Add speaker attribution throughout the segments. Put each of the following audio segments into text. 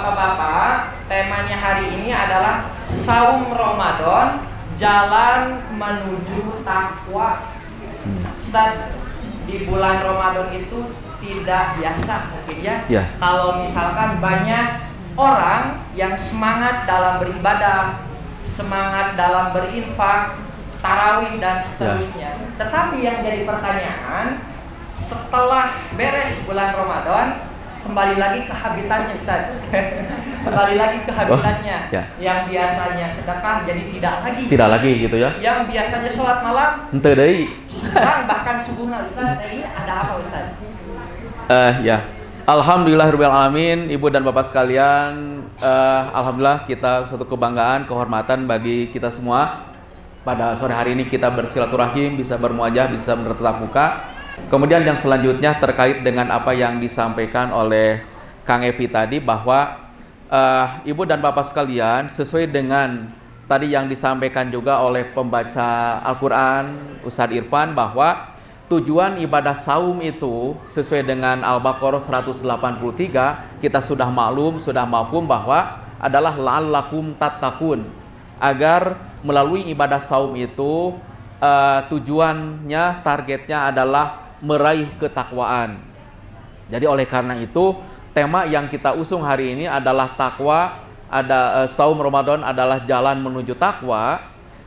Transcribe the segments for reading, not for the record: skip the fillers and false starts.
Speaker 1: Bapak-bapak, temanya hari ini adalah saum Ramadan, jalan menuju takwa. Ustaz, di bulan Ramadan itu tidak biasa mungkin ya. Kalau misalkan banyak orang yang semangat dalam beribadah, semangat dalam berinfak, tarawih dan seterusnya. Tetapi yang jadi pertanyaan, setelah beres bulan Ramadan, kembali lagi ke habitatnya, Ustaz. Kembali lagi ke habitatnya. Yang biasanya sedekah jadi tidak lagi gitu ya. Yang biasanya sholat malam henteu deui. Bahkan subuhna, Ustaz. Ini ada apa, Ustaz?
Speaker 2: Alhamdulillahirabbil alamin, Ibu dan Bapak sekalian. Alhamdulillah, kita suatu kebanggaan, kehormatan bagi kita semua. Pada sore hari ini kita bersilaturahim, bisa bermuajah, bisa bertatap muka. Kemudian yang selanjutnya terkait dengan apa yang disampaikan oleh Kang Evi tadi, bahwa Ibu dan Bapak sekalian, sesuai dengan tadi yang disampaikan juga oleh pembaca Al-Quran Ustadz Irfan, bahwa tujuan ibadah saum itu sesuai dengan Al-Baqarah 183, kita sudah maklum, sudah mafhum bahwa adalah la'allakum tattaqun, agar melalui ibadah saum itu tujuannya, targetnya adalah meraih ketakwaan. Jadi oleh karena itu, tema yang kita usung hari ini adalah takwa. Saum Ramadan adalah jalan menuju takwa,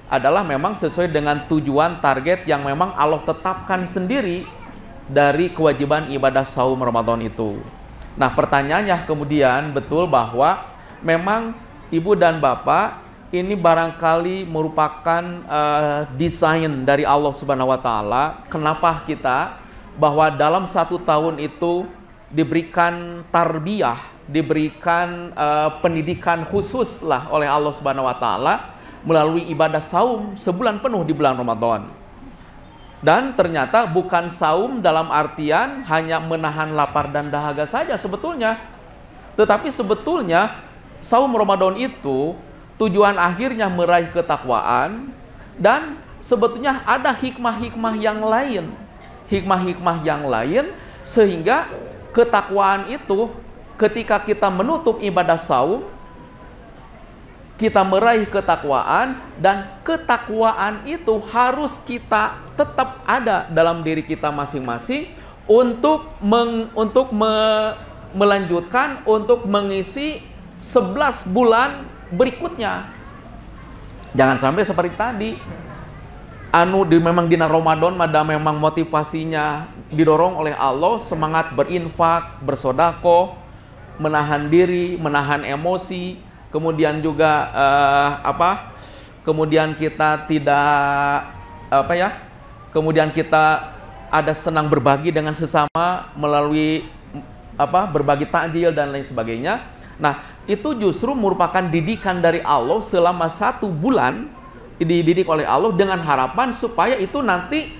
Speaker 2: adalah memang sesuai dengan tujuan target yang memang Allah tetapkan sendiri dari kewajiban ibadah saum Ramadan itu. Nah, pertanyaannya kemudian betul bahwa memang Ibu dan Bapak ini barangkali merupakan desain dari Allah Subhanahu wa Ta'ala. Kenapa kita bahwa dalam 1 tahun itu diberikan tarbiyah, diberikan pendidikan khusus lah oleh Allah Subhanahu wa Ta'ala melalui ibadah saum sebulan penuh di bulan Ramadan. Dan ternyata bukan saum dalam artian hanya menahan lapar dan dahaga saja sebetulnya, tetapi sebetulnya saum Ramadan itu tujuan akhirnya meraih ketakwaan, dan sebetulnya ada hikmah-hikmah yang lain. Hikmah-hikmah yang lain, sehingga ketakwaan itu ketika kita menutup ibadah saum, kita meraih ketakwaan, dan ketakwaan itu harus kita tetap ada dalam diri kita masing-masing untuk melanjutkan, untuk mengisi 11 bulan berikutnya. Jangan sampai seperti tadi, memang di Ramadan ada memang motivasinya didorong oleh Allah, semangat berinfak, bersodako, menahan diri, menahan emosi, kemudian juga kemudian kita tidak kemudian kita ada senang berbagi dengan sesama melalui berbagi takjil dan lain sebagainya. Nah, itu justru merupakan didikan dari Allah selama 1 bulan, dididik oleh Allah dengan harapan supaya itu nanti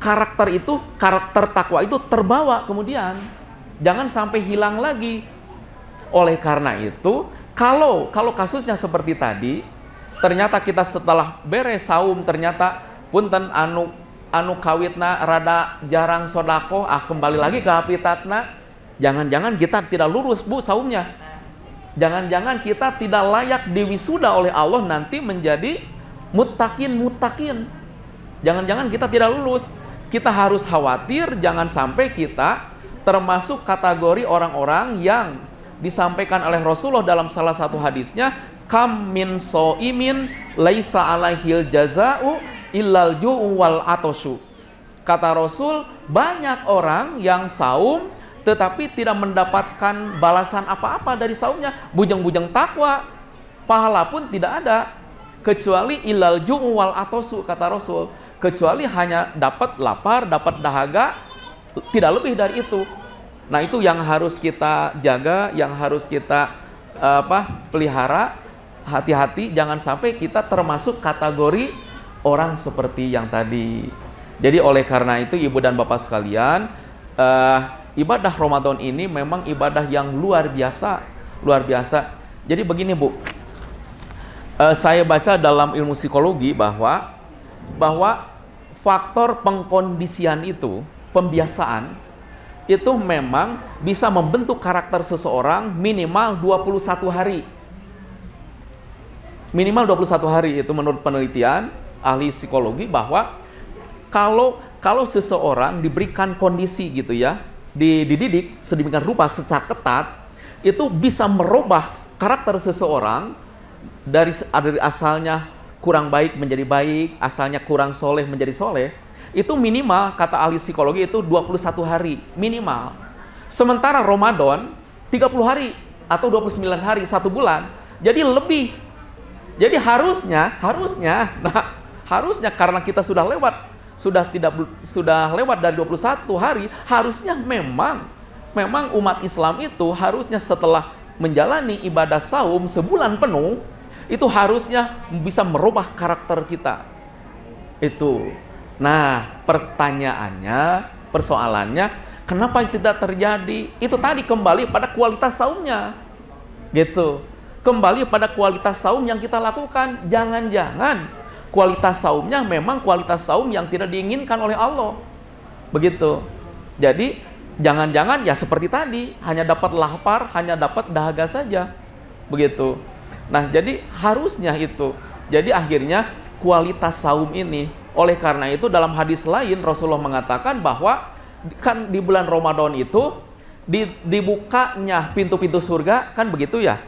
Speaker 2: karakter takwa itu terbawa kemudian, jangan sampai hilang lagi. Oleh karena itu, kalau kasusnya seperti tadi, ternyata kita setelah beres saum ternyata punten anu kawitna rada jarang sodako, kembali lagi ke habitatna, jangan-jangan kita tidak lurus, Bu, saumnya. Jangan-jangan kita tidak layak diwisuda oleh Allah nanti menjadi muttaqin. Jangan-jangan kita tidak lulus. Kita harus khawatir jangan sampai kita termasuk kategori orang-orang yang disampaikan oleh Rasulullah dalam salah satu hadisnya, kam min so'imin laisa alaihil jaza'u illal ju'u wal atosu. Kata Rasul, banyak orang yang saum tetapi tidak mendapatkan balasan apa-apa dari saumnya, bujang-bujang takwa, pahala pun tidak ada, kecuali ilal ju'u wal atosu, kata Rasul, kecuali hanya dapat lapar, dapat dahaga, tidak lebih dari itu. Nah, itu yang harus kita jaga, yang harus kita pelihara, hati-hati jangan sampai kita termasuk kategori orang seperti yang tadi. Jadi oleh karena itu, Ibu dan Bapak sekalian, ibadah Ramadan ini memang ibadah yang luar biasa. Jadi begini, Bu, saya baca dalam ilmu psikologi bahwa faktor pengkondisian itu, pembiasaan, itu memang bisa membentuk karakter seseorang minimal 21 hari. Minimal 21 hari itu menurut penelitian ahli psikologi, bahwa kalau seseorang diberikan kondisi gitu ya, dididik sedemikian rupa secara ketat, itu bisa merubah karakter seseorang dari asalnya kurang baik menjadi baik, asalnya kurang soleh menjadi soleh. Itu minimal, kata ahli psikologi, itu 21 hari minimal. Sementara Ramadan 30 hari atau 29 hari, 1 bulan. Jadi lebih. Jadi harusnya karena kita sudah lewat dari 21 hari, harusnya memang umat Islam itu harusnya setelah menjalani ibadah saum sebulan penuh, itu harusnya bisa merubah karakter kita. Itu. Nah, persoalannya, kenapa tidak terjadi? Itu tadi kembali pada kualitas saumnya. Gitu. Kembali pada kualitas saum yang kita lakukan. Jangan-jangan kualitas saumnya memang kualitas saum yang tidak diinginkan oleh Allah. Begitu. Jadi, jangan-jangan ya seperti tadi, hanya dapat lapar, hanya dapat dahaga saja. Begitu. Nah, jadi harusnya itu. Jadi akhirnya kualitas saum ini, oleh karena itu dalam hadis lain Rasulullah mengatakan bahwa kan di bulan Ramadan itu dibukanya pintu-pintu surga, kan begitu ya.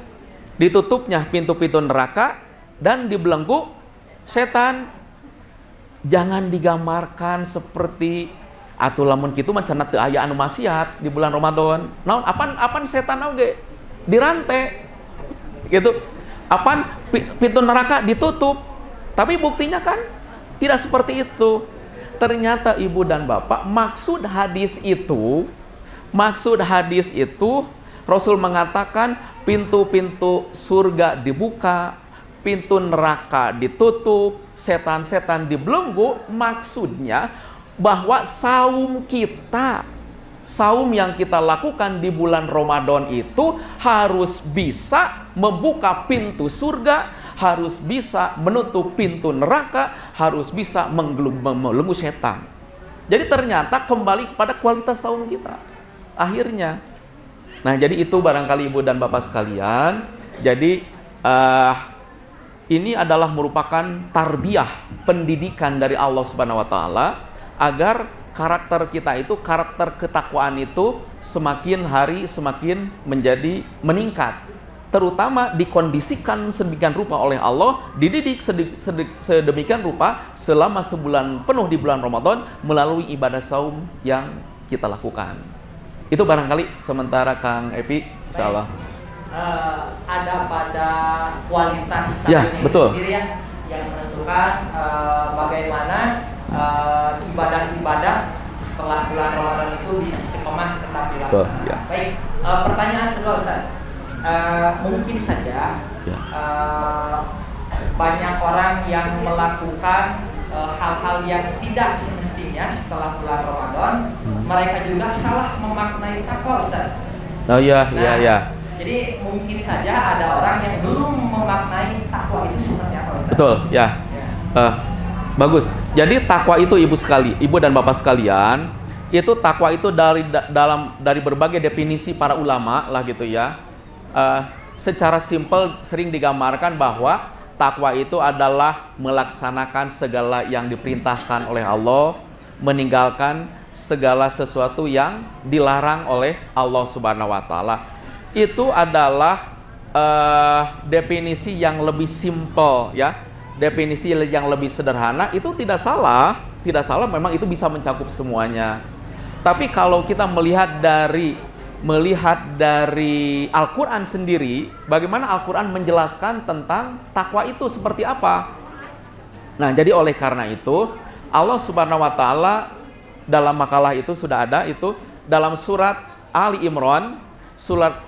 Speaker 2: Ditutupnya pintu-pintu neraka dan dibelenggu setan. Jangan digambarkan seperti atuh lamun kitu mah cenah teu aya anu maksiat di bulan Ramadan. Naon apan setan oge dirantai. Gitu. Apan pintu neraka ditutup. Tapi buktinya kan tidak seperti itu. Ternyata ibu dan bapak, maksud hadis itu Rasul mengatakan pintu-pintu surga dibuka, pintu neraka ditutup, setan-setan dibelenggu. Maksudnya bahwa saum yang kita lakukan di bulan Ramadan itu harus bisa membuka pintu surga, harus bisa menutup pintu neraka, harus bisa membelenggu setan. Jadi ternyata kembali kepada kualitas saum kita akhirnya. Nah, jadi itu barangkali ibu dan bapak sekalian. Jadi ini adalah merupakan tarbiyah, pendidikan dari Allah Subhanahu wa taala agar karakter kita itu, karakter ketakwaan itu semakin hari semakin meningkat. Terutama dikondisikan sedemikian rupa oleh Allah, dididik sedemikian rupa selama sebulan penuh di bulan Ramadan melalui ibadah saum yang kita lakukan. Itu barangkali sementara Kang Epi, insyaallah.
Speaker 1: Ada pada kualitas
Speaker 2: ya, betul.
Speaker 1: Sendiri ya, yang menentukan bagaimana ibadah-ibadah setelah bulan Ramadan itu bisa istiqomah tetap dilaksanakan.
Speaker 2: Ya.
Speaker 1: Baik, pertanyaan kedua Ustaz. Mungkin saja banyak orang yang melakukan hal-hal yang tidak semestinya setelah bulan Ramadan. Mereka juga salah memaknai takwa, Ustaz.
Speaker 2: Oh iya, iya.
Speaker 1: Jadi mungkin saja ada orang yang belum memaknai takwa itu seperti apa, Ustaz? Betul,
Speaker 2: ya. Bagus. Jadi takwa itu ibu dan bapak sekalian, itu takwa itu dari berbagai definisi para ulama lah gitu ya. Secara simpel sering digambarkan bahwa takwa itu adalah melaksanakan segala yang diperintahkan oleh Allah, meninggalkan segala sesuatu yang dilarang oleh Allah Subhanahu wa taala. Itu adalah definisi yang lebih simpel ya. Definisi yang lebih sederhana itu tidak salah memang itu bisa mencakup semuanya. Tapi kalau kita melihat dari Al-Quran sendiri, bagaimana Al-Quran menjelaskan tentang takwa itu seperti apa? Nah, jadi oleh karena itu Allah Subhanahu wa taala dalam makalah itu sudah ada itu dalam surat Ali Imran,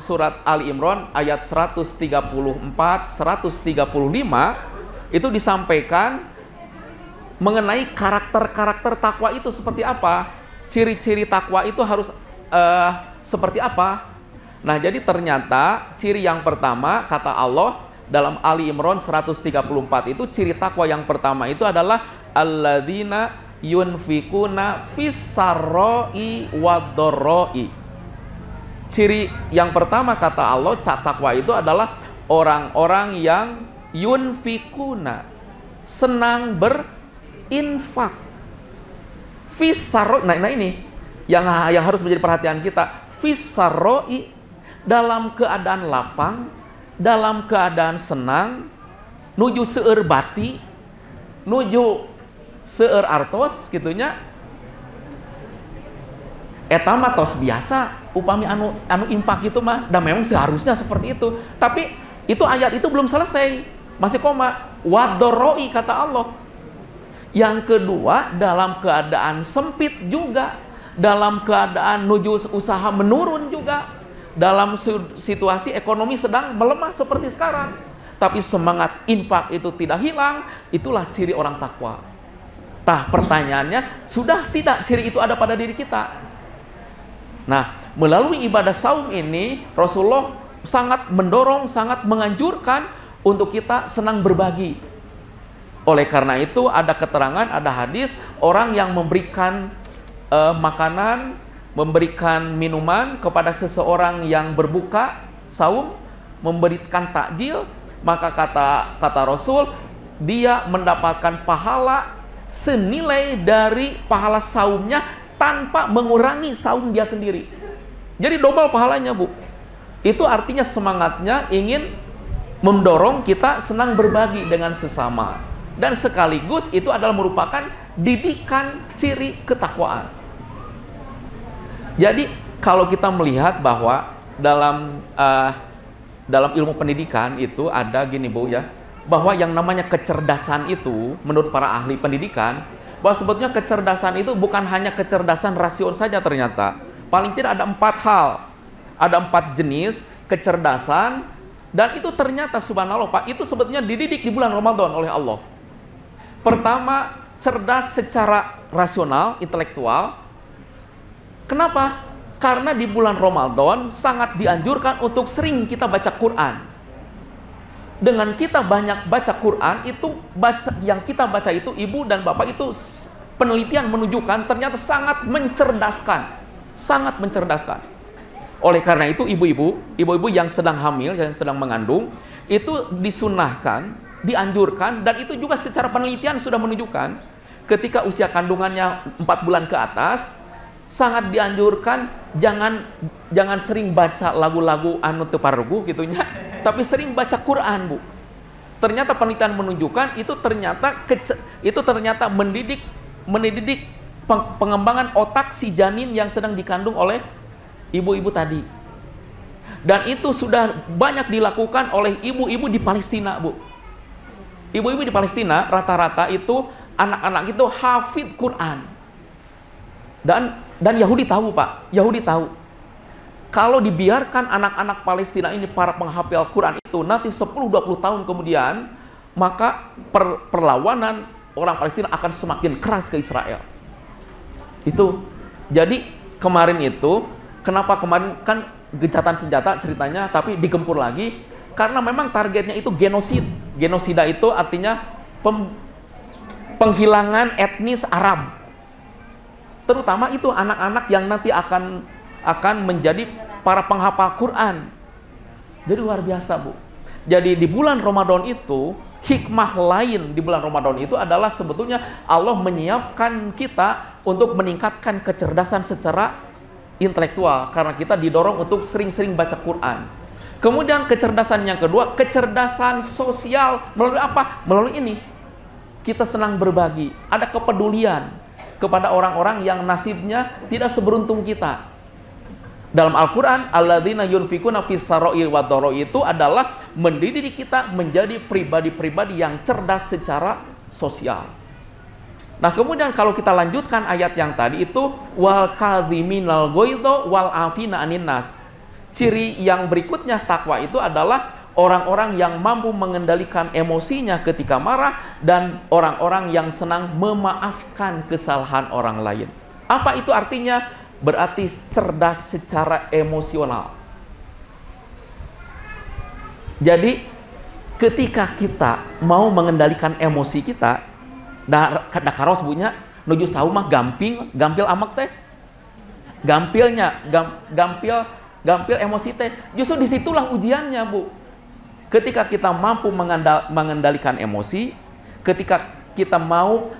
Speaker 2: surat Ali Imran ayat 134 135 itu disampaikan mengenai karakter-karakter takwa itu seperti apa, ciri-ciri takwa itu harus seperti apa. Nah, jadi ternyata ciri yang pertama kata Allah dalam Ali Imran 134 itu, ciri takwa yang pertama itu adalah alladzina yunfikuna fis-sarra'i wad-dharra'i. Ciri yang pertama kata Allah, takwa itu adalah orang-orang yang yunfikuna, senang berinfak. Fis-sarra'i, nah ini yang harus menjadi perhatian kita. Fis-sarra'i, dalam keadaan lapang, dalam keadaan senang, nuju seueur bati, nuju seueur artos gitunya. Eta mah tos biasa, upami anu impak itu mah, dan memang seharusnya seperti itu. Tapi itu ayat itu belum selesai, masih koma. Wad-dharra'i kata Allah. Yang kedua, dalam keadaan sempit juga, dalam keadaan nuju usaha menurun juga, dalam situasi ekonomi sedang melemah seperti sekarang, tapi semangat infak itu tidak hilang. Itulah ciri orang takwa. Tah, pertanyaannya, sudah tidak ciri itu ada pada diri kita? Nah, melalui ibadah saum ini, Rasulullah sangat mendorong, sangat menganjurkan untuk kita senang berbagi. Oleh karena itu, ada keterangan, ada hadis, orang yang memberikan makanan, memberikan minuman kepada seseorang yang berbuka saum, memberikan takjil, maka kata Rasul, dia mendapatkan pahala senilai dari pahala saumnya tanpa mengurangi saum dia sendiri. Jadi double pahalanya, Bu. Itu artinya semangatnya ingin mendorong kita senang berbagi dengan sesama. Dan sekaligus itu adalah merupakan didikan ciri ketakwaan. Jadi kalau kita melihat bahwa dalam ilmu pendidikan itu ada gini, Bu, ya, bahwa yang namanya kecerdasan itu menurut para ahli pendidikan, bahwa sebetulnya kecerdasan itu bukan hanya kecerdasan rasio saja ternyata. Paling tidak ada 4 hal. Ada 4 jenis kecerdasan, dan itu ternyata subhanallah, Pak, itu sebetulnya dididik di bulan Ramadan oleh Allah. Pertama, cerdas secara rasional, intelektual. Kenapa? Karena di bulan Ramadan sangat dianjurkan untuk sering kita baca Quran. Dengan kita banyak baca Quran, itu yang kita baca itu, ibu dan bapak, itu penelitian menunjukkan ternyata sangat mencerdaskan, sangat mencerdaskan. Oleh karena itu, ibu-ibu yang sedang hamil, yang sedang mengandung, itu disunahkan, dianjurkan, dan itu juga secara penelitian sudah menunjukkan ketika usia kandungannya 4 bulan ke atas, sangat dianjurkan jangan sering baca lagu-lagu anu teu parugu gitunya, tapi sering baca Quran, Bu. Ternyata penelitian menunjukkan itu ternyata mendidik pengembangan otak si janin yang sedang dikandung oleh ibu-ibu tadi. Dan itu sudah banyak dilakukan oleh ibu-ibu di Palestina, Bu. Ibu-ibu di Palestina rata-rata itu anak-anak itu hafid Quran. Dan Yahudi tahu, Pak. Yahudi tahu. Kalau dibiarkan anak-anak Palestina ini, para penghafal Quran itu, nanti 10-20 tahun kemudian, maka perlawanan orang Palestina akan semakin keras ke Israel. Itu. Jadi kemarin itu, kenapa kemarin kan gencatan senjata ceritanya, tapi digempur lagi, karena memang targetnya itu genosid. Genosida itu artinya penghilangan etnis Arab. Terutama itu anak-anak yang nanti akan menjadi para penghafal Quran. Jadi luar biasa, Bu. Jadi di bulan Ramadan itu, hikmah lain di bulan Ramadan itu adalah sebetulnya Allah menyiapkan kita untuk meningkatkan kecerdasan secara intelektual, karena kita didorong untuk sering-sering baca Quran. Kemudian kecerdasan yang kedua, kecerdasan sosial. Melalui apa? Melalui ini. Kita senang berbagi, ada kepedulian kepada orang-orang yang nasibnya tidak seberuntung kita. Dalam Al-Quran, alladzina yunfikuna fis-sarra'i wad-dharra'i itu adalah mendidik kita menjadi pribadi-pribadi yang cerdas secara sosial. Nah, kemudian kalau kita lanjutkan ayat yang tadi itu, wal kadhiminal ghaidha wal afina 'anin nas. Ciri yang berikutnya takwa itu adalah orang-orang yang mampu mengendalikan emosinya ketika marah, dan orang-orang yang senang memaafkan kesalahan orang lain. Apa itu artinya? Berarti cerdas secara emosional. Jadi ketika kita mau mengendalikan emosi kita, karos punya Nuju saum mah gampil amak teh. Gampil emosi teh. Justru disitulah ujiannya, Bu. Ketika kita mampu mengendalikan emosi, ketika kita mau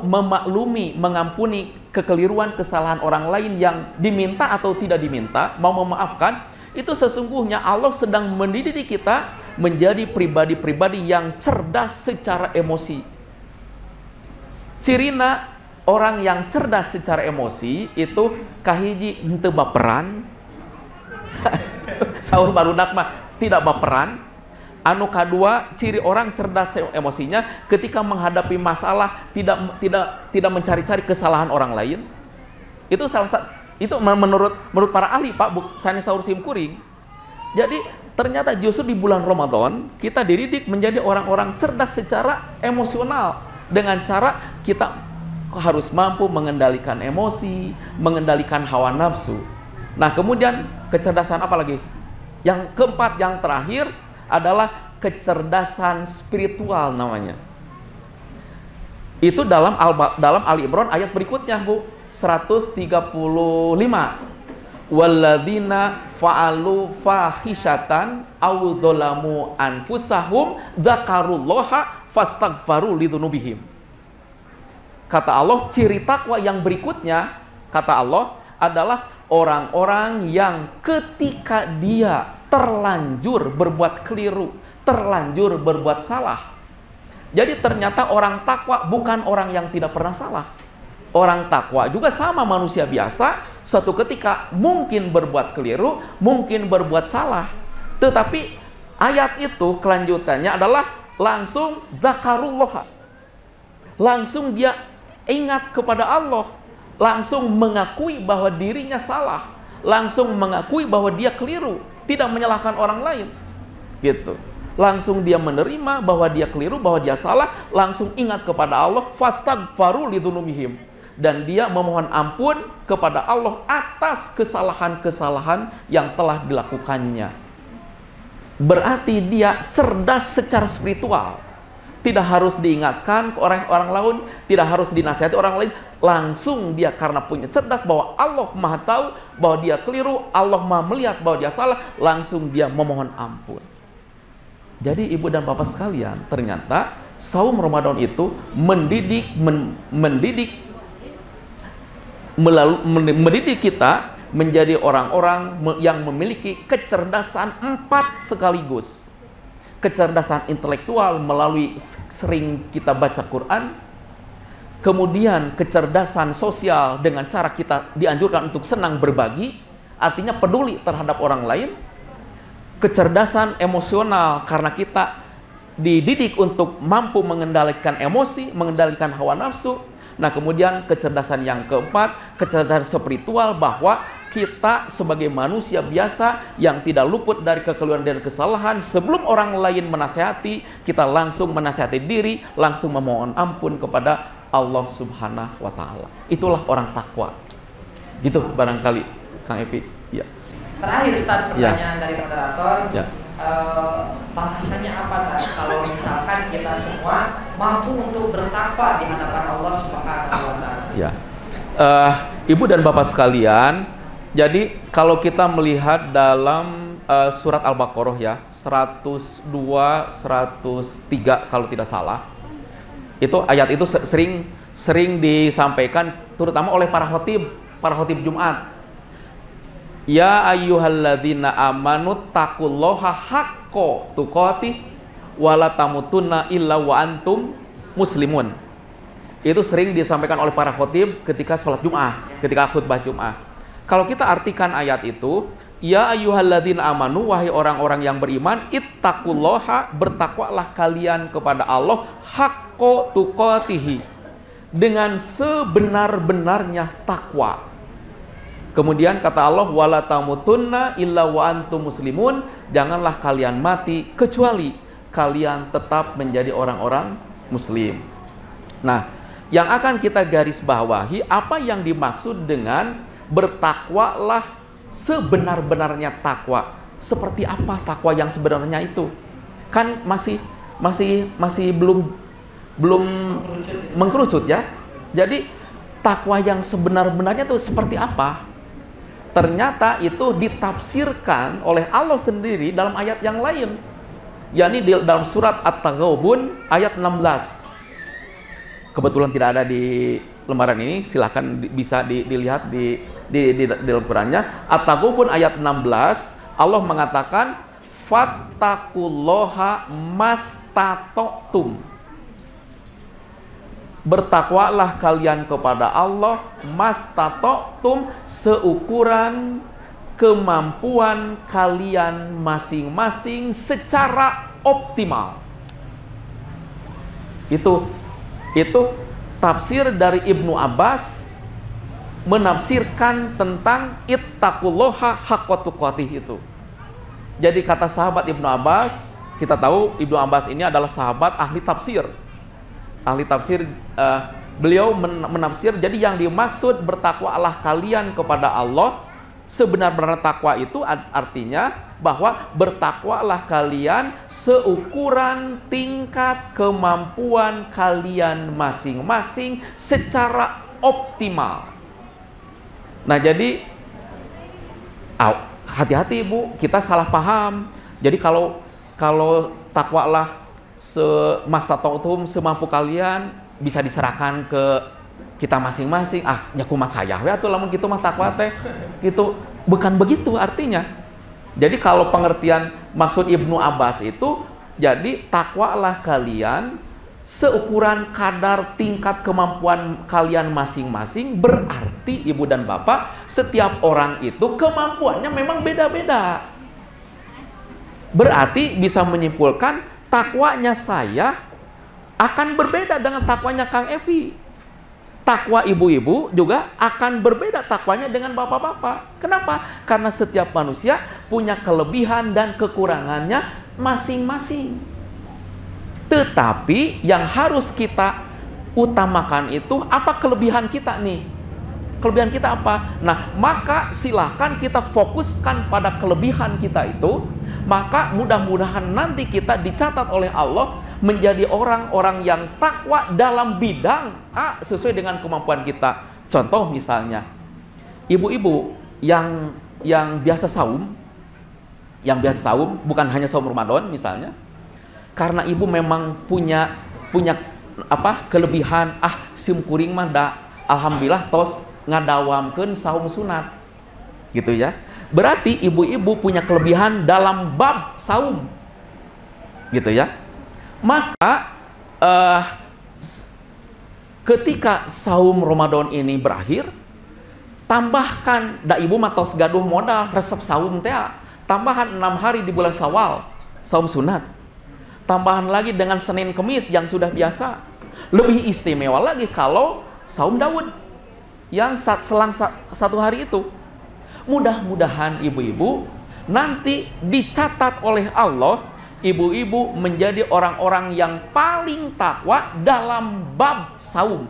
Speaker 2: memaklumi, mengampuni kekeliruan, kesalahan orang lain yang diminta atau tidak diminta, mau memaafkan, itu sesungguhnya Allah sedang mendidik kita menjadi pribadi-pribadi yang cerdas secara emosi. Cirina orang yang cerdas secara emosi itu kahiji henteu baperan. Saur barudak mah tidak baperan. Anu kedua, ciri orang cerdas emosinya ketika menghadapi masalah tidak mencari-cari kesalahan orang lain. Itu salah satu, itu menurut para ahli, Pak Sani Saur Simkuring. Jadi ternyata justru di bulan Ramadan kita dididik menjadi orang-orang cerdas secara emosional dengan cara kita harus mampu mengendalikan emosi, mengendalikan hawa nafsu. Nah, kemudian kecerdasan apa lagi? Yang keempat, yang terakhir adalah kecerdasan spiritual namanya. Itu dalam Ali Imran ayat berikutnya, Bu, 135. Walladzina fa'alu fahisyatan aw dzalamu anfusahum dzakarullaha fastaghfaru lidzunubihim. Kata Allah, ciri takwa yang berikutnya, kata Allah, adalah orang-orang yang ketika dia terlanjur berbuat keliru, terlanjur berbuat salah. Jadi ternyata orang takwa bukan orang yang tidak pernah salah. Orang takwa juga sama manusia biasa, suatu ketika mungkin berbuat keliru, mungkin berbuat salah. Tetapi ayat itu kelanjutannya adalah langsung zakarullah. Langsung dia ingat kepada Allah, langsung mengakui bahwa dirinya salah, langsung mengakui bahwa dia keliru, tidak menyalahkan orang lain. Gitu. Langsung dia menerima bahwa dia keliru, bahwa dia salah, langsung ingat kepada Allah, fastaghfaru lidzunubihim, dan dia memohon ampun kepada Allah atas kesalahan-kesalahan yang telah dilakukannya. Berarti dia cerdas secara spiritual. Tidak harus diingatkan ke orang lain, tidak harus dinasihati orang lain, langsung dia karena punya cerdas bahwa Allah Maha tahu bahwa dia keliru, Allah Maha melihat bahwa dia salah, langsung dia memohon ampun. Jadi ibu dan bapak sekalian, ternyata saum Ramadan itu mendidik kita menjadi orang-orang yang memiliki kecerdasan 4 sekaligus. Kecerdasan intelektual melalui sering kita baca Quran, kemudian kecerdasan sosial dengan cara kita dianjurkan untuk senang berbagi, artinya peduli terhadap orang lain. Kecerdasan emosional karena kita dididik untuk mampu mengendalikan emosi, mengendalikan hawa nafsu. Nah, kemudian kecerdasan yang keempat, kecerdasan spiritual, bahwa kita sebagai manusia biasa yang tidak luput dari kekeliruan dan kesalahan, sebelum orang lain menasihati, kita langsung menasihati diri, langsung memohon ampun kepada Allah Subhanahu wa Ta'ala. Itulah orang takwa. Gitu barangkali, Kang Epi. Ya.
Speaker 1: Terakhir, Ustaz, pertanyaan dari moderator.
Speaker 2: Ya.
Speaker 1: Bahasanya apa, Ustaz, kalau misalkan kita semua mampu untuk bertakwa di hadapan Allah Subhanahu wa Ta'ala? Ya. Ibu dan bapak sekalian, jadi kalau kita melihat dalam surat Al-Baqarah ya, 102, 103 kalau tidak salah, itu ayat itu sering disampaikan terutama oleh para khotib Jumat. Ya ayyuhalladzina amanu taqullaha haqqa tuqatih wa la tamutunna illa wa antum muslimun. Itu sering disampaikan oleh para khotib ketika sholat Jum'ah, ketika khutbah Jum'ah. Kalau kita artikan ayat itu, ya ayyuhalladzina amanu, wahai orang-orang yang beriman, ittaqullaha, bertakwalah kalian kepada Allah, haqqa tuqatih, dengan sebenar-benarnya takwa. Kemudian kata Allah, wala tamutunna illa wa antum muslimun, janganlah kalian mati kecuali kalian tetap menjadi orang-orang muslim. Nah, yang akan kita garis bawahi, apa yang dimaksud dengan bertakwalah sebenar-benarnya takwa. Seperti apa takwa yang sebenarnya itu? Kan masih belum mengkerucut ya. Jadi
Speaker 2: takwa yang sebenar-benarnya itu seperti apa? Ternyata itu ditafsirkan oleh Allah sendiri dalam ayat yang lain, yakni dalam surat At-Taghabun ayat 16. Kebetulan tidak ada di lembaran ini, silahkan bisa dilihat di dalam Qurannya. At-Taghabun ayat 16, Allah mengatakan fattaqullaha mastata'tum. Bertakwalah kalian kepada Allah mastata'tum, seukuran kemampuan kalian masing-masing secara optimal. Itu tafsir dari Ibnu Abbas menafsirkan tentang ittaqullaha haqqa tuqatih itu. Jadi kata sahabat Ibnu Abbas, kita tahu Ibnu Abbas ini adalah sahabat ahli tafsir. Beliau menafsir, jadi yang dimaksud bertakwalah kalian kepada Allah, sebenar-benar takwa itu artinya bahwa bertakwalah kalian seukuran tingkat kemampuan kalian masing-masing secara optimal. Nah, jadi hati-hati Bu, kita salah paham. Jadi kalau takwalah semastata'tum, semampu kalian, bisa diserahkan ke kita masing-masing. Nyakumat saya we atuh lamun kitu mah takwa teh. Gitu. Bukan begitu artinya. Jadi kalau pengertian maksud Ibnu Abbas itu, jadi takwalah kalian seukuran kadar tingkat kemampuan kalian masing-masing. Berarti Ibu dan Bapak, setiap orang itu kemampuannya memang beda-beda. Berarti bisa menyimpulkan takwanya saya akan berbeda dengan takwanya Kang Evi. Takwa ibu-ibu juga akan berbeda takwanya dengan bapak-bapak. Kenapa? Karena setiap manusia punya kelebihan dan kekurangannya masing-masing. Tetapi yang harus kita utamakan itu apa kelebihan kita nih? Kelebihan kita apa? Nah, maka silahkan kita fokuskan pada kelebihan kita itu. Maka mudah-mudahan nanti kita dicatat oleh Allah menjadi orang-orang yang takwa dalam bidang sesuai dengan kemampuan kita. Contoh misalnya, ibu-ibu yang biasa saum, bukan hanya saum Ramadan misalnya, karena ibu memang punya kelebihan, sim kuring mah alhamdulillah tos ngadawamkeun saum sunat, gitu ya. Berarti ibu-ibu punya kelebihan dalam bab saum, gitu ya. Maka ketika saum Ramadan ini berakhir, tambahkan ibu matos gaduh modal resep saum teh, tambahan 6 hari di bulan Syawal saum sunat, tambahan lagi dengan Senin Kemis yang sudah biasa. Lebih istimewa lagi kalau saum Daud yang selang 1 hari itu. Mudah-mudahan ibu-ibu nanti dicatat oleh Allah, ibu-ibu menjadi orang-orang yang paling takwa dalam bab saum.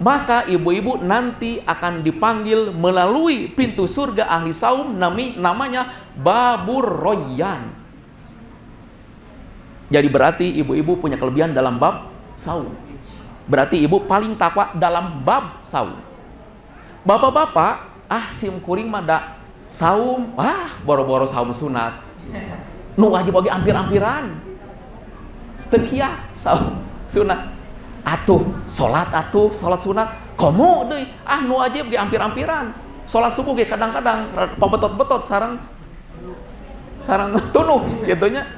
Speaker 2: Maka ibu-ibu nanti akan dipanggil melalui pintu surga ahli saum, namanya Babur Royyan. Jadi berarti ibu-ibu punya kelebihan dalam bab saum. Berarti ibu paling takwa dalam bab saum. Bapak-bapak, sim kuring mah da saum, boro-boro saum sunat. Nu wajib bagi ampir-ampiran. Teu kieu saum sunat. Salat sunat. Komo deui, nu wajib ge ampir-ampiran. Salat subuh ge kadang-kadang pabetot-betot sareng tunuh gitu nya.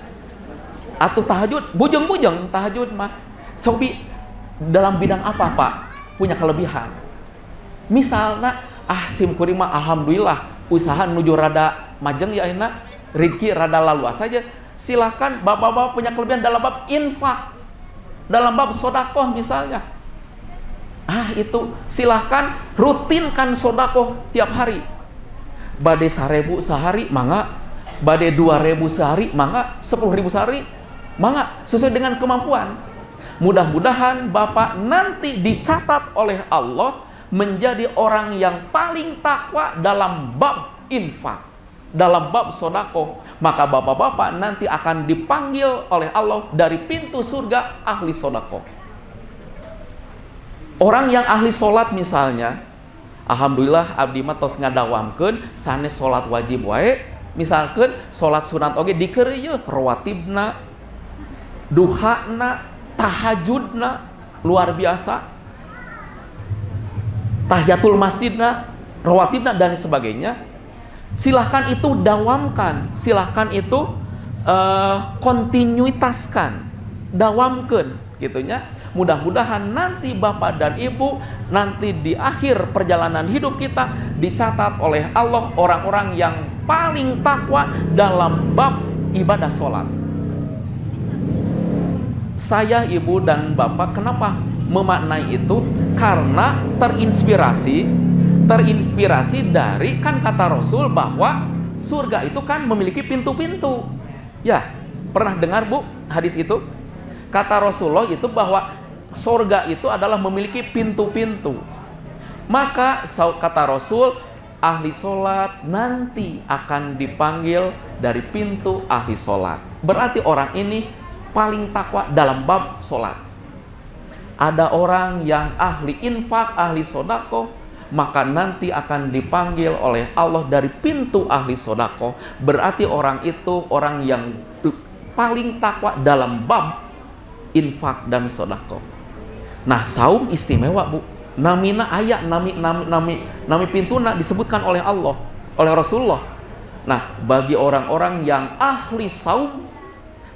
Speaker 2: Tahajud, bujeng-bujeng tahajud mah. Cobi dalam bidang apa, Pak? Punya kelebihan. Misalnya, sim kuring mah alhamdulillah usaha nuju rada majeng ya ayeuna, rezeki rada laluas saja. Silahkan bapak-bapak punya kelebihan dalam bab infak, dalam bab sodakoh misalnya. Itu silahkan rutinkan sodakoh tiap hari. Bade 1.000 sehari, mangga. Bade 2.000 sehari, mangga. 10.000 sehari, mangga. Sesuai dengan kemampuan. Mudah-mudahan bapak nanti dicatat oleh Allah menjadi orang yang paling takwa dalam bab infak, dalam bab sodako. Maka bapak-bapak nanti akan dipanggil oleh Allah dari pintu surga ahli sodako. Orang yang ahli sholat misalnya, alhamdulillah abdi mah tos ngadawamkeun sanes sholat wajib wae, misalkan sholat sunat oge dikeureuy rawatibna, duhana, tahajudna, luar biasa, tahiyatul masjidna, rawatibna dan sebagainya. Silahkan itu dawamkan, silahkan itu kontinuitaskan, dawamkan gitunya. Mudah-mudahan nanti Bapak dan Ibu nanti di akhir perjalanan hidup kita dicatat oleh Allah orang-orang yang paling takwa dalam bab ibadah sholat. Saya, Ibu dan Bapak kenapa memaknai itu? Karena terinspirasi dari kan kata Rasul bahwa surga itu kan memiliki pintu-pintu. Ya, pernah dengar Bu hadis itu? Kata Rasulullah itu bahwa surga itu adalah memiliki pintu-pintu. Maka kata Rasul, ahli sholat nanti akan dipanggil dari pintu ahli sholat. Berarti orang ini paling takwa dalam bab sholat. Ada orang yang ahli infak, ahli sodako, maka nanti akan dipanggil oleh Allah dari pintu ahli sodako. Berarti orang itu orang yang paling takwa dalam bab infak dan sodako. Nah, saum istimewa Bu. Namina aya, nami pintuna disebutkan oleh Allah, oleh Rasulullah. Nah, bagi orang-orang yang ahli saum,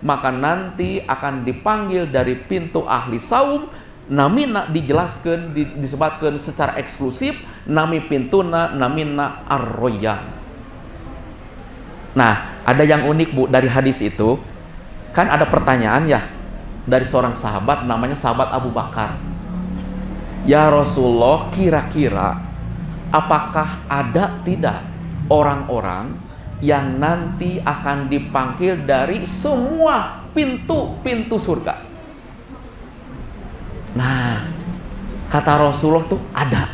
Speaker 2: maka nanti akan dipanggil dari pintu ahli saum. Namina dijelaskan, disebutkan secara eksklusif, nami pintuna namina ar-royyan. Nah, ada yang unik Bu dari hadis itu. Kan ada pertanyaan ya dari seorang sahabat namanya sahabat Abu Bakar. Ya Rasulullah, kira-kira apakah ada tidak orang-orang yang nanti akan dipanggil dari semua pintu-pintu surga? Nah, kata Rasulullah tuh ada.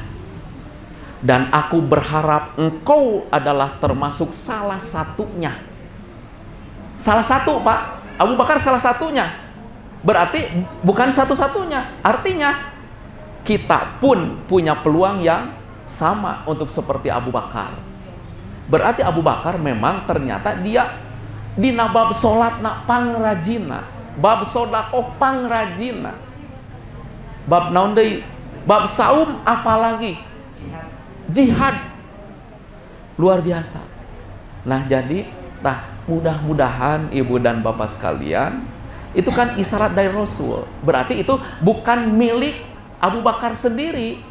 Speaker 2: Dan aku berharap engkau adalah termasuk salah satunya. Salah satu Pak, Abu Bakar salah satunya. Berarti bukan satu-satunya. Artinya kita pun punya peluang yang sama untuk seperti Abu Bakar. Berarti Abu Bakar memang ternyata dia dina bab sholat na pangrajina, bab sodakoh pangrajina, bab naon deui, bab saum apalagi jihad, luar biasa. Nah jadi, mudah-mudahan Ibu dan Bapak sekalian, itu kan isyarat dari Rasul. Berarti itu bukan milik Abu Bakar sendiri.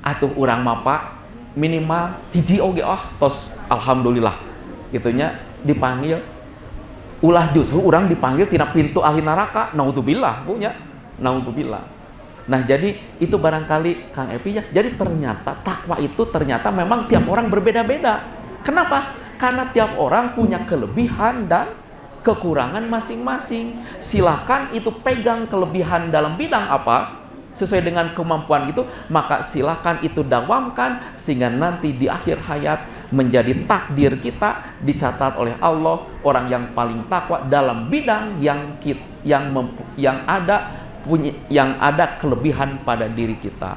Speaker 2: Atuh urang mapa minimal hiji oge tos alhamdulillah gitunya dipanggil. Ulah justru urang dipanggil tina pintu ahli neraka. Naudzubillah punya. Naudzubillah. Nah, jadi itu barangkali Kang Epi ya. Jadi ternyata takwa itu ternyata memang tiap orang berbeda-beda. Kenapa? Karena tiap orang punya kelebihan dan kekurangan masing-masing. Silahkan itu pegang kelebihan dalam bidang apa sesuai dengan kemampuan gitu, maka silahkan itu dawamkan sehingga nanti di akhir hayat menjadi takdir kita dicatat oleh Allah orang yang paling takwa dalam bidang yang ada kelebihan pada diri kita.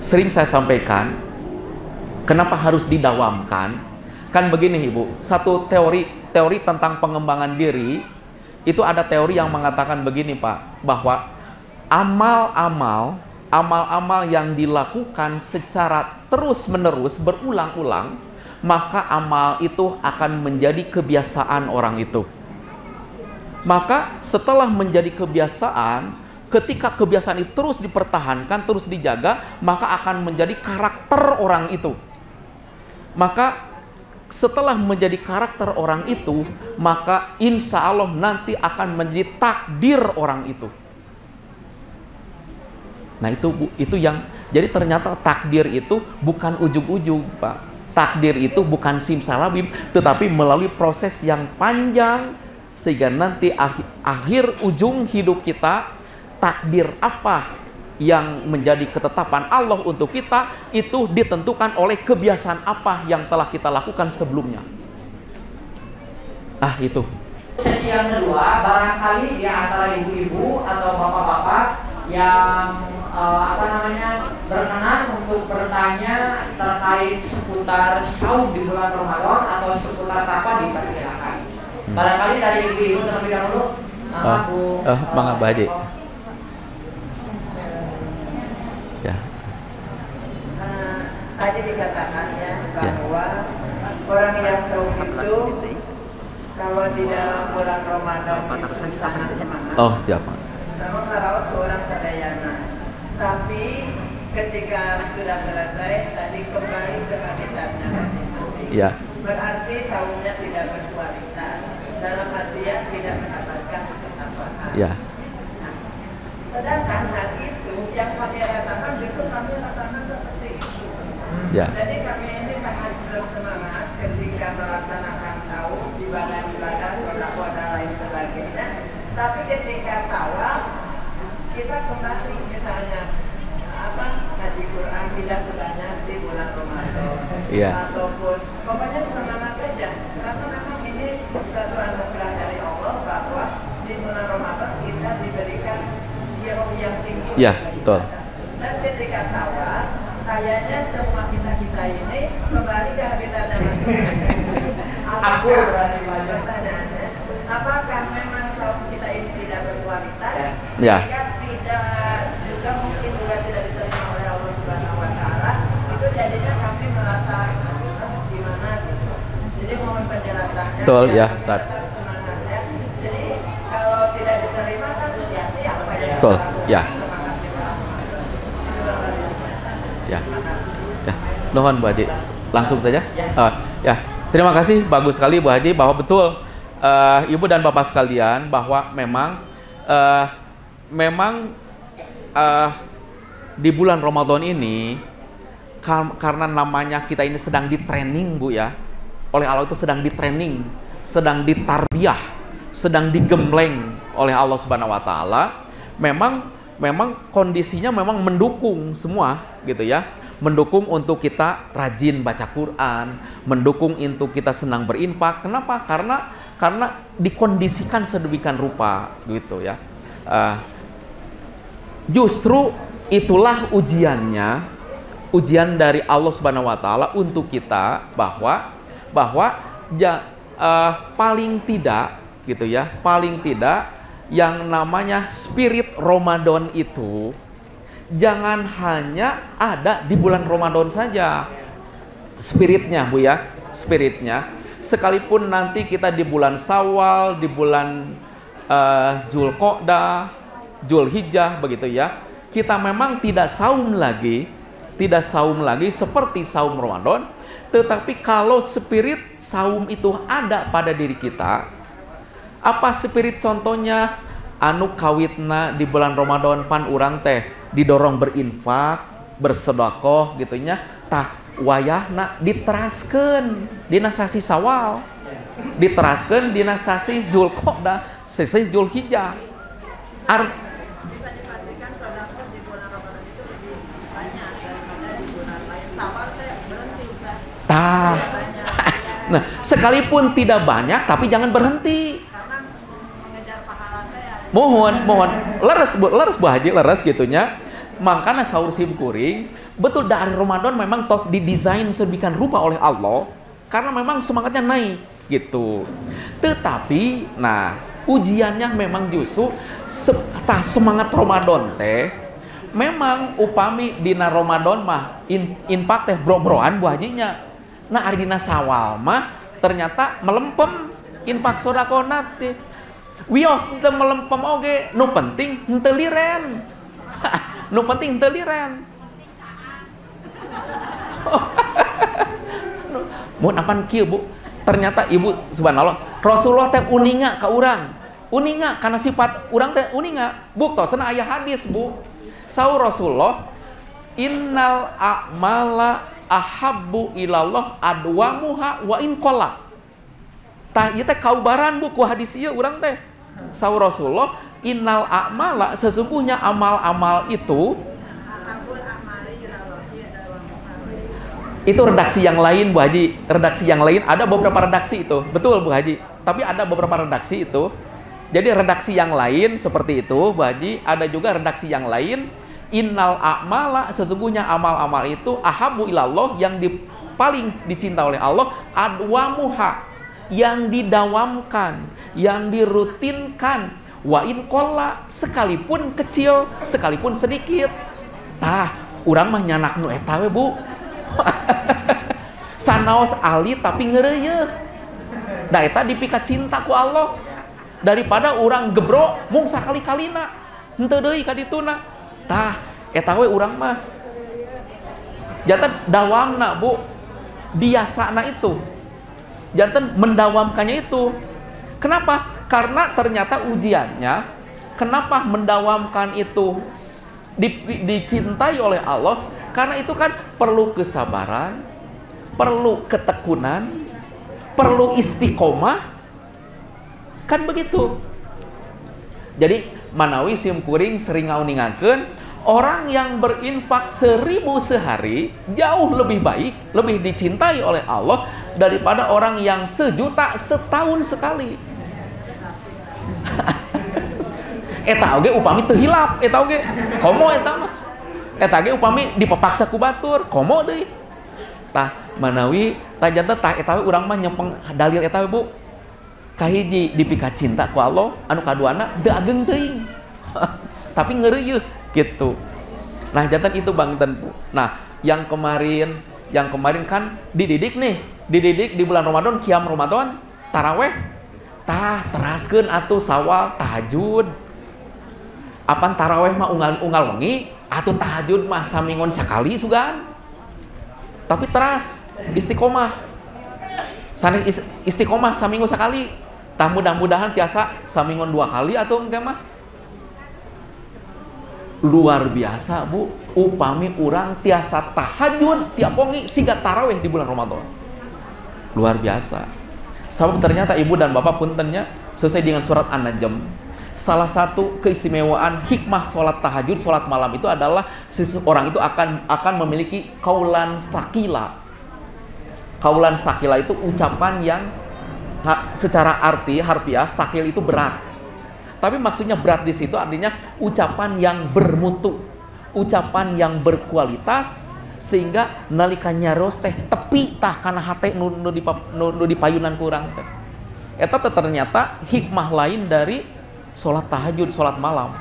Speaker 2: Sering saya sampaikan kenapa harus didawamkan. Kan begini Ibu, satu teori tentang pengembangan diri itu ada teori yang mengatakan begini Pak, bahwa amal-amal yang dilakukan secara terus-menerus berulang-ulang, maka amal itu akan menjadi kebiasaan orang itu. Maka setelah menjadi kebiasaan, ketika kebiasaan itu terus dipertahankan, terus dijaga, maka akan menjadi karakter orang itu. Maka setelah menjadi karakter orang itu, maka insya Allah nanti akan menjadi takdir orang itu. Nah itu yang jadi ternyata takdir itu bukan ujug-ujug Pak. Takdir itu bukan simsalabim, tetapi melalui proses yang panjang sehingga nanti akhir ujung hidup kita, takdir apa yang menjadi ketetapan Allah untuk kita itu ditentukan oleh kebiasaan apa yang telah kita lakukan sebelumnya. Itu.
Speaker 1: Sesi yang kedua, barangkali di antara ibu-ibu atau bapak-bapak yang berkenan untuk bertanya terkait seputar saum di bulan Ramadan atau seputar apa, dipersilakan. Barangkali dari ibu-ibu terlebih dahulu.
Speaker 2: Bang Abah Haji. Ya.
Speaker 3: Tadi dikatakan ya bahwa orang yang saum itu kalau di dalam bulan Ramadan itu sangat semangat.
Speaker 2: Oh, siapa?
Speaker 3: Namun kalau seorang sadayana, tapi ketika sudah selesai tadi kembali ke habitatnya masing-masing.
Speaker 2: Ya.
Speaker 3: Berarti saumnya tidak berkualitas. Dalam artian tidak mendapatkan ketakwaan.
Speaker 2: Ya.
Speaker 3: Nah, sedangkan hal itu yang kami rasakan justru kami rasakan seperti itu.
Speaker 2: Ya.
Speaker 3: Jadi kami ini sangat bersemangat ketika melaksanakan saum, ibadah-ibadah, sedekah dan lain sebagainya. Tapi ketika sawal kita kembali misalnya ngaji Quran tidak sebanyak di bulan Ramadan.
Speaker 2: Iya.
Speaker 3: Ataupun pokoknya semangat saja. Karena memang ini suatu anugerah dari Allah bahwa di bulan Ramadan kita diberikan giroh yang tinggi.
Speaker 2: Iya, betul.
Speaker 3: Dan ketika sawal kayaknya semua kita ini kembali ke habitatnya masing-masing.
Speaker 1: Aku berani
Speaker 3: Pertanyaannya, apakah memang saum kita ini tidak berkualitas?
Speaker 2: Ya.
Speaker 3: Sehingga tidak juga mungkin juga tidak diterima oleh Allah Subhanahu Wa Taala. Itu jadinya kami merasa gimana gitu. Jadi mohon penjelasannya.
Speaker 2: Betul ya,
Speaker 3: Ustaz. Semangatnya. Jadi kalau tidak diterima kan sia-sia apa yang
Speaker 2: betul,
Speaker 3: kita lakukan.
Speaker 2: ya.
Speaker 3: Semangat kita. Itu luar biasa.
Speaker 2: Ya.
Speaker 3: Terima kasih.
Speaker 2: Ya. Nuhun Bu Haji. Langsung saja. Ya. Terima kasih, bagus sekali Bu Haji bahwa betul Ibu dan Bapak sekalian bahwa memang di bulan Ramadan ini karena namanya kita ini sedang di training Bu ya, oleh Allah itu sedang di training, sedang ditarbiyah, sedang digembleng oleh Allah Subhanahu Wa Taala. Memang kondisinya memang mendukung semua gitu ya, mendukung untuk kita rajin baca Quran, mendukung untuk kita senang berinfak. Kenapa? Karena dikondisikan sedemikian rupa gitu ya. Justru itulah ujiannya, ujian dari Allah Subhanahu Wa Taala untuk kita bahwa paling tidak gitu ya, paling tidak yang namanya spirit Ramadan itu jangan hanya ada di bulan Ramadan saja. Spiritnya Bu ya, spiritnya. Sekalipun nanti kita di bulan Syawal, di bulan Zulqa'dah, Zulhijjah begitu ya, kita memang tidak saum lagi seperti saum Ramadan, tetapi kalau spirit saum itu ada pada diri kita, apa spirit contohnya? Anu kawitna di bulan Ramadan pan urang teh didorong berinfak, bersedekah gitunya, tah wayahna diteraskeun dina sasi Syawal, diteraskeun dina sasi Zulqa'dah, sasi Zulhijjah.
Speaker 3: Bisa dipastikan sedekah di bulan Ramadan itu lebih banyak daripada di bulan lain. Syawal saya berhenti Ustaz.
Speaker 2: Nah, sekalipun tidak banyak tapi jangan berhenti.
Speaker 3: Karena mengejar pahala saya.
Speaker 2: Mohon leres Bu Haji, leres gitunya. Makanya sahur sim kuring betul dari Ramadan memang tos didesain sedemikian rupa oleh Allah karena memang semangatnya naik gitu. Tetapi nah ujiannya memang justru semangat Ramadan teh memang upami dina Ramadan mah infak teh bro-broan Bu Hajinya. Nah ari dina Syawal mah ternyata melempem infak sedekah teh. Wios teu melempem oge, nu penting henteu liren. Nu penting henteu liren. Mun apan kieu Bu? Ternyata Ibu subhanallah, Rasulullah teh uninga ka urang. Uninga karena sifat urang teh uninga. Buktosna aya hadis Bu. Saur Rasulullah, innal a'mala ahabbu ilallah adwamuha wa in qalla. Tah ieu teh kaubaran Bu ku hadis ieu urang teh. Saur Rasulullah, innal a'mala sesungguhnya amal-amal itu redaksi yang lain Bu Haji, redaksi yang lain ada beberapa redaksi itu. Betul Bu Haji. Tapi ada beberapa redaksi itu. Jadi redaksi yang lain seperti itu Bu Haji, ada juga redaksi yang lain innal a'mala, sesungguhnya amal-amal itu ahabu ilallah, yang paling dicinta oleh Allah, adwamuha, yang didawamkan, yang dirutinkan, wa in qalla, sekalipun kecil, sekalipun sedikit. Tah, urang mah nyanak nu eta we, Bu. Sanaos ali tapi ngeureuyeuk. Da eta dipika cinta ku Allah daripada urang gebro mung sakali-kalina henteu deui ka dituna. Tah, eta we urang mah janten dawamna, Bu. Biasana itu. Janten mendawamkannya itu. Kenapa? Karena ternyata ujiannya, kenapa mendawamkan itu dicintai oleh Allah? Karena itu kan perlu kesabaran, perlu ketekunan, perlu istiqomah, kan begitu. Jadi manawi simkuring sering ngauningakeun, orang yang berinfak 1000 sehari jauh lebih baik, lebih dicintai oleh Allah daripada orang yang 1.000.000 setahun sekali. Eta oge upami teu hilap, eta oge komo eta mah. Eta ge upami dipepaksa ku batur, komo deui. Tah manawi tah janten tah eta we urang mah nyempeng dalil eta we, Bu. Kahiji dipika cinta ku Allah, anu kaduana teu ageng teuing. Tapi ngeureuyeuk gitu. Nah, jantan itu bangten, Bu. Nah, yang kemarin kan dididik di bulan Ramadan, qiyam Ramadan, taraweh. Tah teraskeun atuh sawal tahajud. Apan taraweh mah unggal wengi, atuh tahajud mah samingon sakali sugan. Tapi teras istiqomah. Sanes istiqomah saminggu sakali. Tah mudah-mudahan tiasa samingon 2 kali atuh engke mah. Luar biasa, Bu. Upami urang tiasa tahajud tiap wengi siga tarawih di bulan Ramadan. Luar biasa. Sebab ternyata Ibu dan Bapak puntennya sesuai dengan surat An-Najm. Salah satu keistimewaan hikmah sholat tahajud, sholat malam itu adalah seseorang itu akan memiliki kaulan sakila. Kaulan sakila itu ucapan yang secara harfiah sakil itu berat. Tapi maksudnya berat di situ artinya ucapan yang bermutu, ucapan yang berkualitas, sehingga nalika nyaros teh tepi tah kana hate nu dipayunan ku urang teh. Eta ternyata hikmah lain dari sholat tahajud, sholat malam,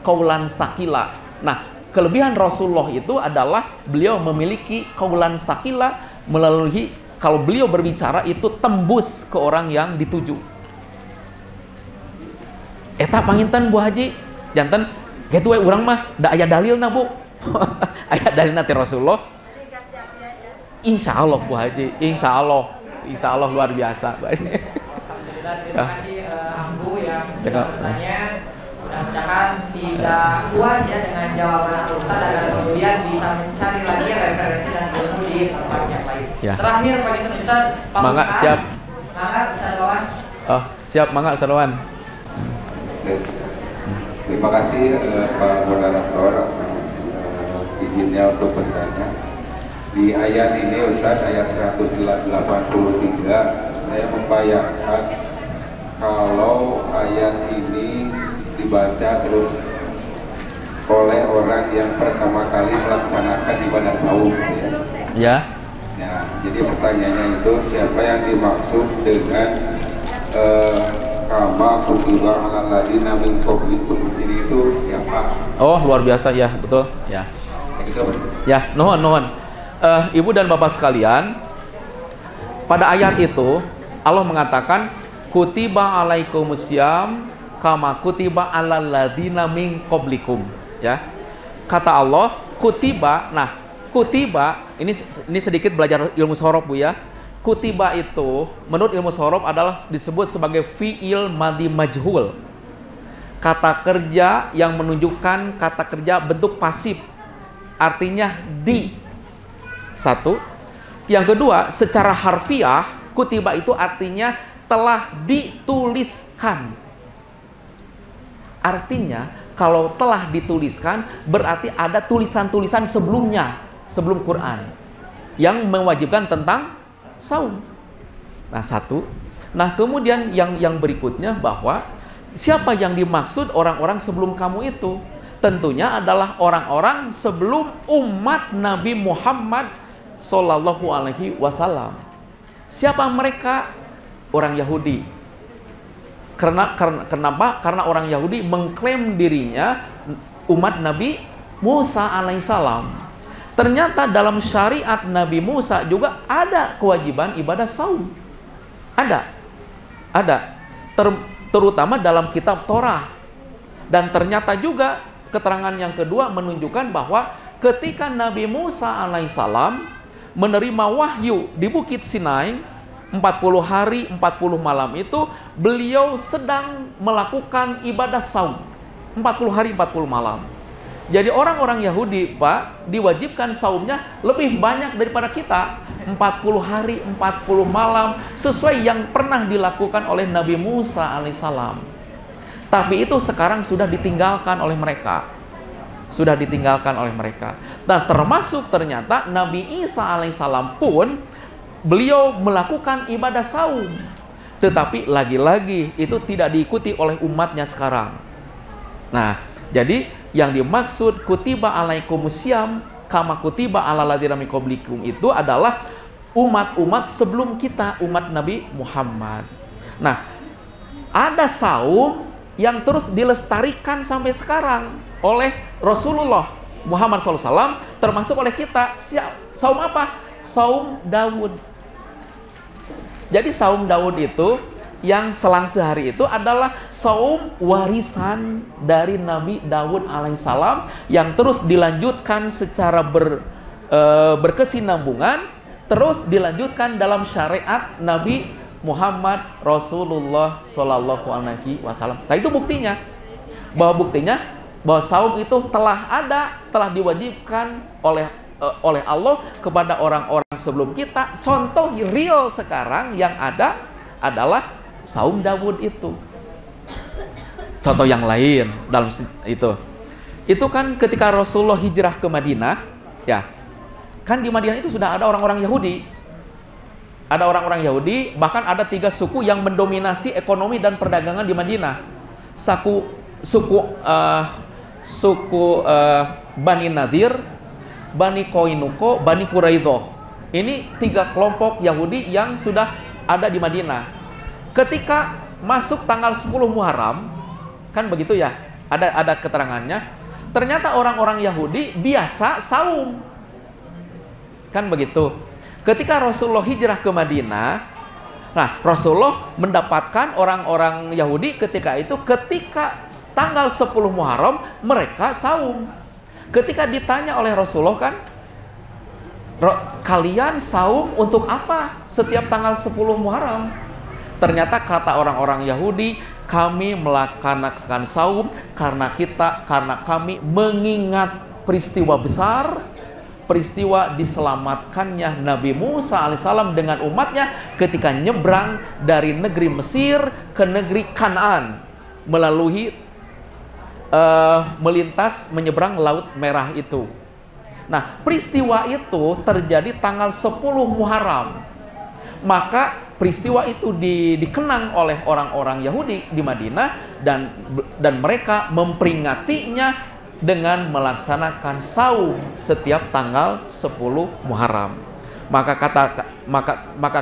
Speaker 2: kaulan sakila. Nah, kelebihan Rasulullah itu adalah beliau memiliki kaulan sakila, melalui kalau beliau berbicara itu tembus ke orang yang dituju. Eta panginten Bu Haji, janten gitu we urang mah da aya dalilna, Bu. Aya dalilna ti Rasulullah. Insyaallah Bu Haji, insyaallah luar biasa.
Speaker 1: Alhamdulillah, terima kasih Ambu yang bertanya. Mudah-mudahan tidak puas ya dengan jawaban Ustaz, dan kemudian bisa mencari lagi referensi dan ilmu di tempat yang lain.
Speaker 2: Ya.
Speaker 1: Terakhir Pak Ustaz,
Speaker 2: Mangga siap.
Speaker 1: Mangga Ustaz Lawan.
Speaker 2: Oh, siap mangga Ustaz Lawan.
Speaker 4: Yes. Terima kasih Pak Moderator atas izinnya untuk bertanya. Di ayat ini Ustaz, ayat 183, saya membayangkan kalau ayat ini dibaca terus oleh orang yang pertama kali melaksanakan ibadah saum,
Speaker 2: Ya.
Speaker 4: Ya, jadi pertanyaannya itu siapa yang dimaksud dengan kama kutiba alal ladina min qablikum, di sini itu siapa?
Speaker 2: Oh, luar biasa ya, betul. Ya. Ya, nuhun. Ibu dan Bapak sekalian, pada ayat itu Allah mengatakan kutiba alaikumusiyam kama kutiba alal ladina min qablikum, ya. Kata Allah kutiba. Nah, kutiba ini sedikit belajar ilmu sorof, Bu ya. Kutiba itu menurut ilmu sorof adalah disebut sebagai fi'il madhi majhul, kata kerja yang menunjukkan kata kerja bentuk pasif, artinya di. Satu. Yang kedua, secara harfiah kutiba itu artinya telah dituliskan. Artinya kalau telah dituliskan berarti ada tulisan-tulisan sebelumnya, sebelum Quran, yang mewajibkan tentang saum. Nah, satu. Nah, kemudian yang berikutnya bahwa siapa yang dimaksud orang-orang sebelum kamu itu? tentunya adalah orang-orang sebelum umat Nabi Muhammad Sallallahu Alaihi Wasallam. Siapa mereka? Orang Yahudi. Kenapa? Karena orang Yahudi mengklaim dirinya umat Nabi Musa alaihissalam. Ternyata dalam syariat Nabi Musa juga ada kewajiban ibadah saum. Ada. Terutama dalam kitab Torah. Dan ternyata juga keterangan yang kedua menunjukkan bahwa ketika Nabi Musa alaihissalam menerima wahyu di Bukit Sinai 40 hari 40 malam itu, beliau sedang melakukan ibadah saum 40 hari 40 malam. Jadi orang-orang Yahudi, Pak, diwajibkan saumnya lebih banyak daripada kita, 40 hari 40 malam, sesuai yang pernah dilakukan oleh Nabi Musa alaihissalam. Tapi itu sekarang sudah ditinggalkan oleh mereka. Dan termasuk ternyata Nabi Isa alaihissalam pun beliau melakukan ibadah saum. Tetapi lagi-lagi itu tidak diikuti oleh umatnya sekarang. Nah, jadi yang dimaksud kutiba alaikumusiyam kama kutiba ala ladzina min qablikum itu adalah umat-umat sebelum kita, umat Nabi Muhammad. Nah, ada saum yang terus dilestarikan sampai sekarang oleh Rasulullah Muhammad SAW, termasuk oleh kita. Saum apa? Saum Daud. Jadi saum Daud itu yang selang sehari itu adalah saum warisan dari Nabi Daud alaihissalam yang terus dilanjutkan secara berkesinambungan, terus dilanjutkan dalam syariat Nabi Muhammad Rasulullah Sallallahu Alaihi Wasallam. Nah, itu buktinya bahwa saum itu telah diwajibkan oleh Allah kepada orang-orang sebelum kita. Contoh real sekarang yang ada adalah saum Daud itu. Contoh yang lain dalam itu kan ketika Rasulullah hijrah ke Madinah, ya kan di Madinah itu sudah ada orang-orang Yahudi. Ada orang-orang Yahudi, bahkan ada 3 suku yang mendominasi ekonomi dan perdagangan di Madinah. Suku Bani Nadir, Bani Koinuko, Bani Quraidah. Ini 3 kelompok Yahudi yang sudah ada di Madinah. Ketika masuk tanggal 10 Muharram, kan begitu ya, ada keterangannya. Ternyata orang-orang Yahudi biasa saum. Kan begitu. Ketika Rasulullah hijrah ke Madinah, nah Rasulullah mendapatkan orang-orang Yahudi ketika tanggal 10 Muharram mereka saum. Ketika ditanya oleh Rasulullah kan, kalian saum untuk apa setiap tanggal 10 Muharram? Ternyata kata orang-orang Yahudi, kami melaksanakan saum karena kami mengingat peristiwa besar, peristiwa diselamatkannya Nabi Musa alaihissalam dengan umatnya ketika nyebrang dari negeri Mesir ke negeri Kanaan melalui menyeberang Laut Merah itu. Nah, peristiwa itu terjadi tanggal 10 Muharram. Maka peristiwa itu dikenang oleh orang-orang Yahudi di Madinah dan mereka memperingatinya dengan melaksanakan saum setiap tanggal 10 Muharram. Maka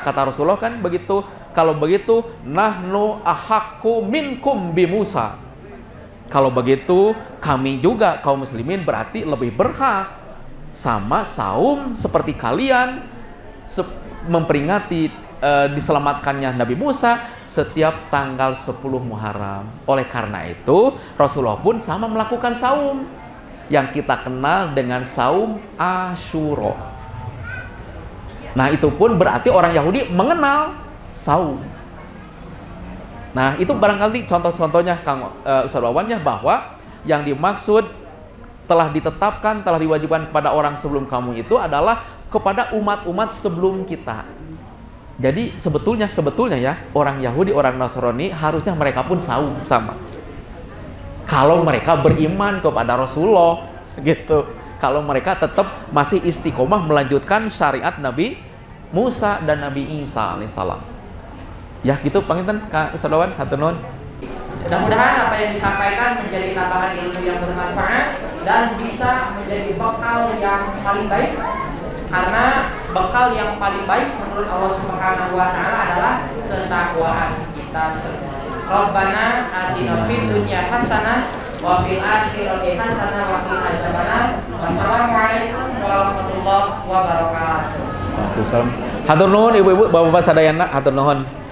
Speaker 2: kata Rasulullah kan begitu, kalau begitu nahnu ahaqqu minkum bi Musa. Kalau begitu kami juga kaum muslimin berarti lebih berhak sama saum seperti kalian memperingati diselamatkannya Nabi Musa setiap tanggal 10 Muharram. Oleh karena itu Rasulullah pun sama melakukan saum yang kita kenal dengan saum Asyura. Nah, itu pun berarti orang Yahudi mengenal saum. Nah, itu barangkali contoh-contohnya Kang Ustaz Wawan ya, bahwa yang dimaksud telah ditetapkan, telah diwajibkan kepada orang sebelum kamu itu adalah kepada umat-umat sebelum kita. Jadi sebetulnya ya, orang Yahudi, orang Nasrani harusnya mereka pun saum sama. Kalau mereka beriman kepada Rasulullah gitu. Kalau mereka tetap masih istiqomah melanjutkan syariat Nabi Musa dan Nabi Isa alaihissalam. Ya gitu panginten Kak Ustaz Wawan, hatur nuhun.
Speaker 1: Mudah-mudahan apa yang disampaikan menjadi tambahan ilmu yang bermanfaat dan bisa menjadi bekal yang paling baik, karena bekal yang paling baik menurut Allah Subhanahu wa taala adalah ketakwaan kita semua. Rabbana atina fid dunya hasanah wa fil akhirati hasanah wa qina adzabannar. Wassalamualaikum warahmatullahi wabarakatuh.
Speaker 2: Waalaikumsalam. Hatur nuhun ibu-ibu, bapak-bapak sadayana, hatur nuhun.